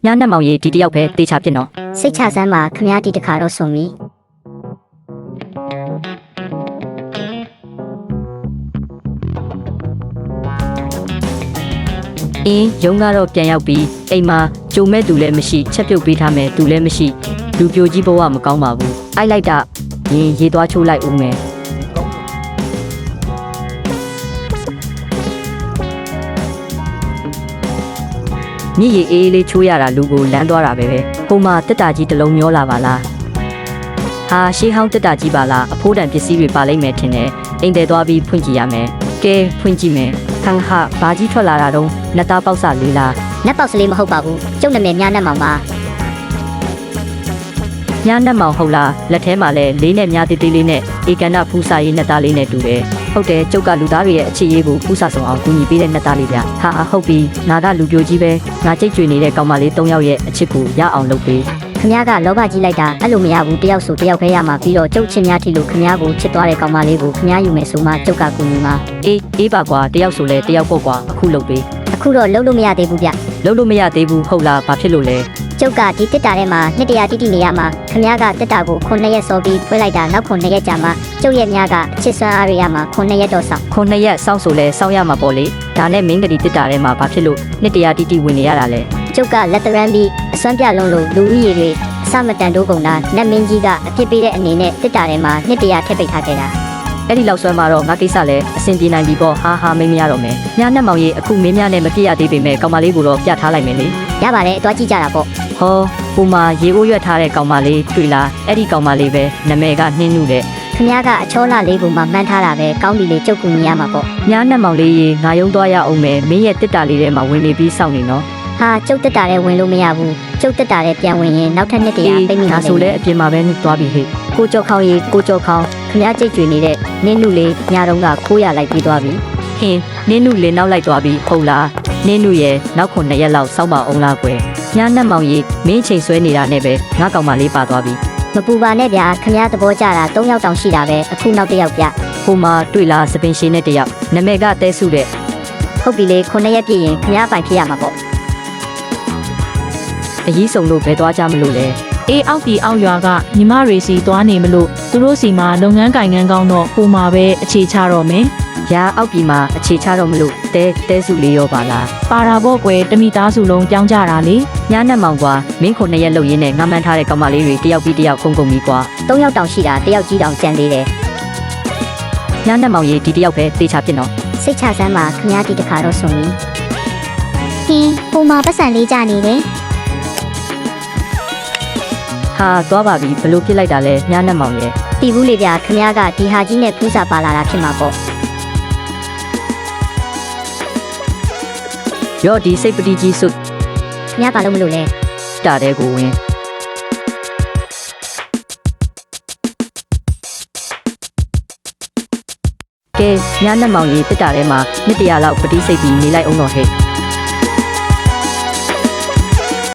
ညာနဲ့မောင်ကြီးဒီတယောက်ပဲတေချာဖြစ်နော် စိတ်ချစမ်းပါခမည်းတီတခါတော့ဆုံးပြီ အင်းရုံကတော့ပြန်ရောက်ပြီးအိမ်မှာကြုံမဲ့သူလည်းမရှိချက်ပြုတ်ပေးထားမယ်သူလည်းမရှိလူပြိုကြီးဘဝမကောင်းပါဘူးအိုက်လိုက်တာရင်ရေသွားချိုးလိုက်ဦးမယ်မြည်ရည်အေးလေးချိုးရတာလူကိုလမ်းသွားတာပဲဟိုမှာတက်တာကြီးတစ်လုံးမျောလာပါလားဟာရှေးဟောင်းတက်တာကြီးပါလားအဖိုးတန်ပစ္စည်းတွေပါလိမ့်မယ်ထင်တယ်အိမ်တယ်သွားပြီးဖွင့်ကြည့်ရမယ်ကဲဖွင့်ကြည့်မယ်ခန်းဟာဘာကြီးထွက်လာတာတော့နှစ်သားပေါက်စလေးလား နက်ပေါက်စလေးမဟုတ်ပါဘူးကျုပ်နာမည်မြနက်မောင်ပါ ညာနဲ့မောင်ဟုတ်လားလက်ထဲမှာလည်းလေးနဲ့မြားသေးသေးလေးနဲ့ဧကန်နာဖူးစာရေးနှစ်သားလေးနဲ့တူတယ်ဟုတ်တယ်ကျုပ်ကလူသားတွေရဲ့အခြေရေးကိုဖူးစာဆောင်အောင်ကူညီပေးတဲ့နှစ်သားလေးဗျဟာဟုတ်ပြီငါကလူပြိုကြီးပဲငါကြိတ်ကြွေနေတဲ့ကောင်မလေး၃ယောက်ရဲ့အချစ်ကိုရအောင်လုပ်ပေး ခမည်းကလောဘကြီးလိုက်တာအဲ့လိုမရဘူးတယောက်ဆိုတယောက်ပဲရမှာပြီးတော့ကျုပ်ချင်းများထီလို့ခမည်းကိုချစ်သွားတဲ့ကောင်မလေးကိုခမည်းယူမယ်ဆိုမှကျုပ်ကကူညီမှာ အေးပါကွာတယောက်ဆိုလဲတယောက်ပေါ့ကွာအခုလုပ်ပေး အခုတော့လုံးလို့မရသေးဘူးဗျ လုပ်လို့မရသေးဘူးဟုတ်လားဘာဖြစ်လို့လဲ ကျုပ်ကဒီတစ်တာထဲမှာနှစ်တရာတိတိနေရမှာခမည်းကတစ်တာကို9ရက်စောပြီးဖွင့်လိုက်တာနောက်9ရက်ကြာမှကျုပ်ရဲ့များကအချစ်စွမ်းအားရရမှာ9ရက်တော့ဆောင် ခုနှစ်ရက်စောင့်ဆိုလဲစောင့်ရမှာပေါ့လေဒါနဲ့မင်းကလေးတစ်တာထဲမှာဘာဖြစ်လို့နှစ်တရာတိတိဝင်နေရတာလဲ ကျုပ်ကလက်တရန်ပြီးအစွမ်းပြလုံးလို့လူဦးရေတွေအစမတန်တိုးကုန်တာနတ်မင်းကြီးကအဖြစ်ပေးတဲ့အနေနဲ့တစ်တာထဲမှာနှစ်တရာထည့်ပိတ်ထားခဲ့တာ အဲ့ဒီလောက်ဆွဲမှာတော့ငါကိစ္စလည်းအဆင်ပြေနိုင်ပြီပေါ့ဟာမင်းမရတော့မယ်ညာနဲ့မောင်ကြီးအခုမင်းများနဲ့မပြည့်ရသေးပေမဲ့ကောင်မလေးကိုတော့ပြထားလိုက်မယ်လေ ရပါတယ်အသွားကြည့်ကြတာပေါ့ ဟောဟိုမှာရေအိုးရွက်ထားတဲ့ကောင်မလေးတွေ့လားအဲ့ဒီကောင်မလေးပဲနာမည်ကနှင်းနုတဲ့ ခမည်းကအချောလာလေးကိုမှမှန်းထားတာပဲကောင်းပြီလေကျုပ်ကူညီရမှာပေါ့ ညာနဲ့မောင်လေးရေငါယုံသွားရအောင်မယ်မင်းရဲ့တစ်တာလေးထဲမှာဝင်နေပြီးစောင့်နေနော် ဟာကျုပ်တက်တာလည်းဝင်လို့မရဘူးကျုပ်တက်တာလည်းပြန်ဝင်ရင်နောက်ထပ်နှစ်တရာပိတ်မိနေ ဒါဆိုလဲအပြင်မှာပဲသွားပြီးဟဲ့ ကိုကြောက်ခေါင်းရီကိုကြောက်ခေါင်းခမည်းကြိတ်ကြွေနေတဲ့နင်းနုလေးညတုန်းကခိုးရလိုက်ပြီးသွားပြီ ဟင်းနင်းနုလေးနောက်လိုက်သွားပြီးဟုတ်လားနင်းနုရဲ့နောက်ခုနှစ်ရက်လောက်စောင့်ပါအောင်လားကွယ်ညာနဲ့မောင်ကြီးမင်းချိန်ဆွဲနေတာနဲ့ပဲငါကောင်မလေးပါသွားပြီ မပူပါနဲ့ဗျာခမည်းသဘောကျတာ3ယောက်တောင်ရှိတာပဲအခုနောက်တစ်ယောက်ပြ ဟိုမှာတွေ့လားစပင်ရှင်နဲ့တယောက်နာမည်ကတဲစုတဲ့ ဟုတ်ပြီလေ9ရက်ပြည့်ရင်ခမည်းပိုင်ဖြစ်ရမှာပေါ့ အကြီးစုံလို့ဘယ်သွားကြမလို့လဲ အေးအောက်တီအောက်ရွာကညီမတွေစီသွားနေမလို့သူတို့စီမှာလုပ်ငန်းကိုင်ငန်းကောင်းတော့ပုံမှာပဲအခြေချတော့မယ် ရာအောက်ပြည်မှာအခြေချတော့မလို့တဲစုလေးရောပါလား ပါတာပေါ့ကွယ်တမိသားစုလုံးကြောင်းကြတာလေ ညာနဲ့မောင်ကွာမင်းခုနှစ်ရက်လောက်ရင်းနဲ့ငါမှန်းထားတဲ့ကောင်မလေးတွေတယောက်ပြီးတယောက်ခုံပြီးကွာ 3ယောက်တောင်ရှိတာ1ယောက်ကြီးတောင်ကြံသေးတယ် ညာနဲ့မောင်ကြီးဒီတယောက်ပဲတေချာဖြစ်နော် စိတ်ချစမ်းပါခမည်းဒီတခါတော့ဆုံးပြီဟင်းပုံမှာပတ်စံလေးကြနေတယ် ဟာသွားပါပြီဘလို့ဖြစ်လိုက်တာလဲညာနဲ့မောင်ရဲ့ တီဘူးလေဗျာခမည်းကဒီဟာကြီးနဲ့ဖူးစာပါလာတာဖြစ်မှာပေါ့ ရော့ဒီစိတ်ပတိကြီးစု ခမည်းကလုံးမလို့လဲ တာတဲ့ကိုဝင်ကဲညာနဲ့မောင်ကြီးတက်တာထဲမှာနှစ်တရာလောက်ပတိစိတ်ပြီးနေလိုက်အောင်တော့ဟဲ့